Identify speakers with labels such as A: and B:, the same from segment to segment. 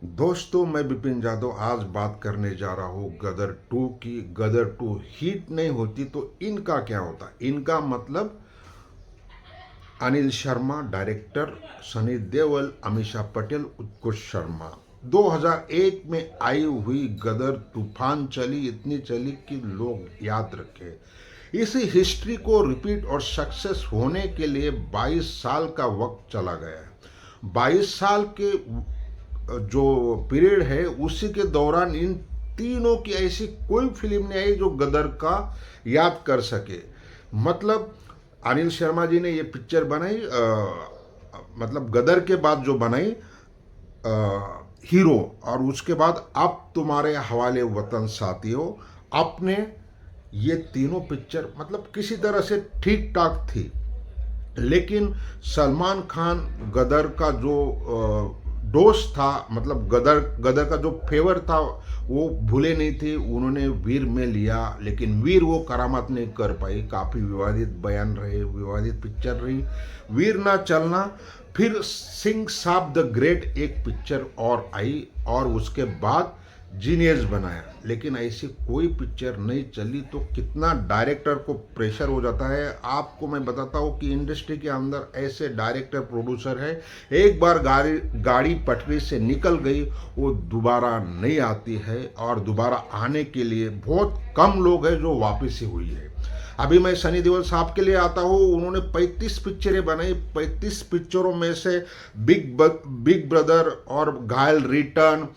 A: दोस्तों, मैं विपिन जादव आज बात करने जा रहा हूँ गदर टू की। गदर टू हिट नहीं होती तो इनका क्या होता। इनका मतलब अनिल शर्मा डायरेक्टर, सनी देओल, अमीषा पटेल, उत्कृष्ट शर्मा। 2001 में आई हुई गदर तूफान चली, इतनी चली कि लोग याद रखे। इसी हिस्ट्री को रिपीट और सक्सेस होने के लिए 22 साल का वक्त चला गया है। 22 साल के जो पीरियड है उसी के दौरान इन तीनों की ऐसी कोई फिल्म नहीं आई जो गदर का याद कर सके। मतलब अनिल शर्मा जी ने ये पिक्चर बनाई, मतलब गदर के बाद जो बनाई हीरो, और उसके बाद अब तुम्हारे हवाले वतन साथियों, आपने ये तीनों पिक्चर मतलब किसी तरह से ठीक ठाक थी। लेकिन सलमान खान गदर का जो दोस्त था, मतलब गदर गदर का जो फेवर था वो भूले नहीं थे। उन्होंने वीर में लिया, लेकिन वीर वो करामात नहीं कर पाई। काफ़ी विवादित बयान रहे, विवादित पिक्चर रही वीर ना चलना। फिर सिंह साब द ग्रेट एक पिक्चर और आई, और उसके बाद जीनियस बनाया, लेकिन ऐसी कोई पिक्चर नहीं चली। तो कितना डायरेक्टर को प्रेशर हो जाता है। आपको मैं बताता हूँ कि इंडस्ट्री के अंदर ऐसे डायरेक्टर प्रोड्यूसर है, एक बार गाड़ी पटरी से निकल गई वो दोबारा नहीं आती है, और दोबारा आने के लिए बहुत कम लोग हैं जो वापसी हुई है। अभी मैं सनी देओल साहब के लिए आता हूँ। उन्होंने 35 पिक्चरें बनाई। 35 पिक्चरों में से बिग ब्रदर और घायल रिटर्न,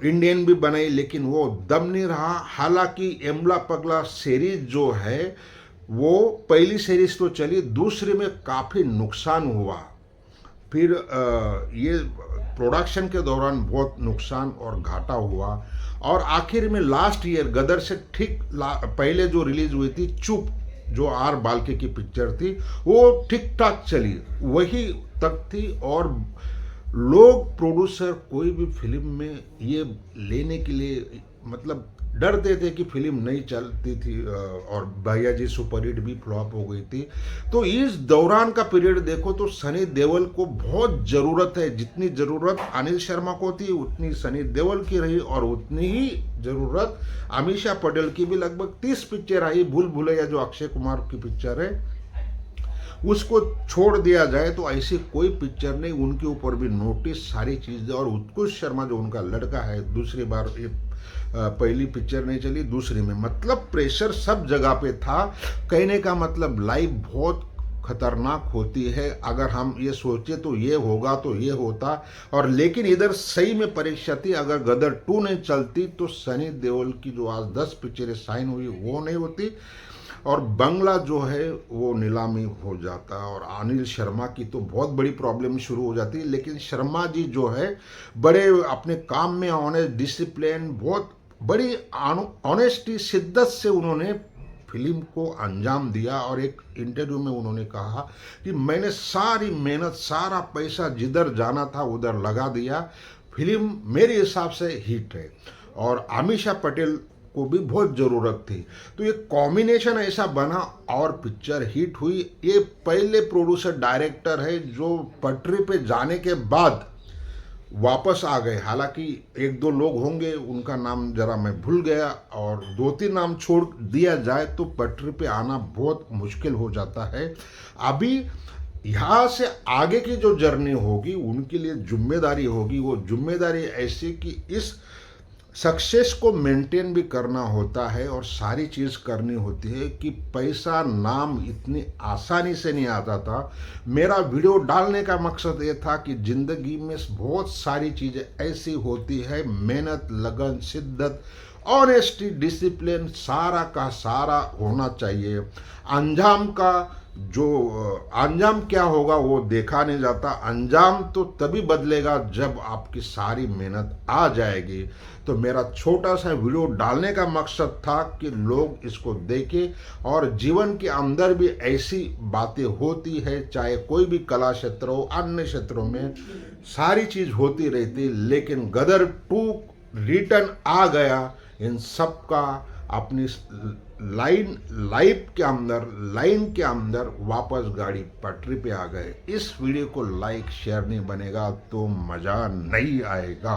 A: इंडियन भी बनाई, लेकिन वो दम नहीं रहा। हालांकि एमला पगला सीरीज जो है वो पहली सीरीज तो चली, दूसरी में काफ़ी नुकसान हुआ। फिर ये प्रोडक्शन के दौरान बहुत नुकसान और घाटा हुआ, और आखिर में लास्ट ईयर गदर से ठीक पहले जो रिलीज हुई थी चुप, जो आर बाल्के की पिक्चर थी, वो ठीक ठाक चली, वही तक थी। और लोग प्रोड्यूसर कोई भी फिल्म में ये लेने के लिए मतलब डरते थे कि फिल्म नहीं चलती थी, और भैया जी सुपरहिट भी फ्लॉप हो गई थी। तो इस दौरान का पीरियड देखो तो सनी देओल को बहुत ज़रूरत है। जितनी ज़रूरत अनिल शर्मा को थी उतनी सनी देओल की रही, और उतनी ही ज़रूरत अमीषा पटेल की भी। लगभग 30 पिक्चर आई। भूल भुलैया जो अक्षय कुमार की पिक्चर है उसको छोड़ दिया जाए तो ऐसी कोई पिक्चर नहीं। उनके ऊपर भी नोटिस सारी चीज़ें, और उत्कृष्ट शर्मा जो उनका लड़का है, दूसरी बार ये पहली पिक्चर नहीं चली, दूसरी में मतलब प्रेशर सब जगह पे था। कहने का मतलब लाइफ बहुत खतरनाक होती है। अगर हम ये सोचे तो ये होगा तो ये होता, और लेकिन इधर सही में परीक्षा थी। अगर गदर टू नहीं चलती तो सनी देओल की जो आज 10 पिक्चरें साइन हुई वो नहीं होती, और बंगला जो है वो नीलामी हो जाता। और अनिल शर्मा की तो बहुत बड़ी प्रॉब्लम शुरू हो जाती। लेकिन शर्मा जी जो है बड़े अपने काम में ऑनेस्ट, डिसिप्लिन, बहुत बड़ी ऑनेस्टी, शिद्दत से उन्होंने फिल्म को अंजाम दिया। और एक इंटरव्यू में उन्होंने कहा कि मैंने सारी मेहनत, सारा पैसा जिधर जाना था उधर लगा दिया, फिल्म मेरे हिसाब से हिट है। और आमिषा पटेल को भी बहुत ज़रूरत थी। तो ये कॉम्बिनेशन ऐसा बना और पिक्चर हिट हुई। ये पहले प्रोड्यूसर डायरेक्टर है जो पटरी पे जाने के बाद वापस आ गए। हालांकि एक दो लोग होंगे, उनका नाम जरा मैं भूल गया, और दो तीन नाम छोड़ दिया जाए तो पटरी पे आना बहुत मुश्किल हो जाता है। अभी यहाँ से आगे की जो जर्नी होगी उनके लिए जिम्मेदारी होगी। वो जिम्मेदारी ऐसी कि इस सक्सेस को मेंटेन भी करना होता है, और सारी चीज़ करनी होती है कि पैसा, नाम इतनी आसानी से नहीं आता था। मेरा वीडियो डालने का मकसद ये था कि ज़िंदगी में बहुत सारी चीज़ें ऐसी होती है, मेहनत, लगन, शिद्दत, ऑनेस्टी, डिसिप्लिन, सारा का सारा होना चाहिए। अंजाम का जो अंजाम क्या होगा वो देखा नहीं जाता। अंजाम तो तभी बदलेगा जब आपकी सारी मेहनत आ जाएगी। तो मेरा छोटा सा वीडियो डालने का मकसद था कि लोग इसको देखें, और जीवन के अंदर भी ऐसी बातें होती है, चाहे कोई भी कला क्षेत्र हो, अन्य क्षेत्रों में सारी चीज़ होती रहती। लेकिन गदर टू रिटर्न आ गया, इन सब का अपनी लाइन के अंदर वापस गाड़ी पटरी पे आ गए। इस वीडियो को लाइक शेयर नहीं बनेगा तो मज़ा नहीं आएगा।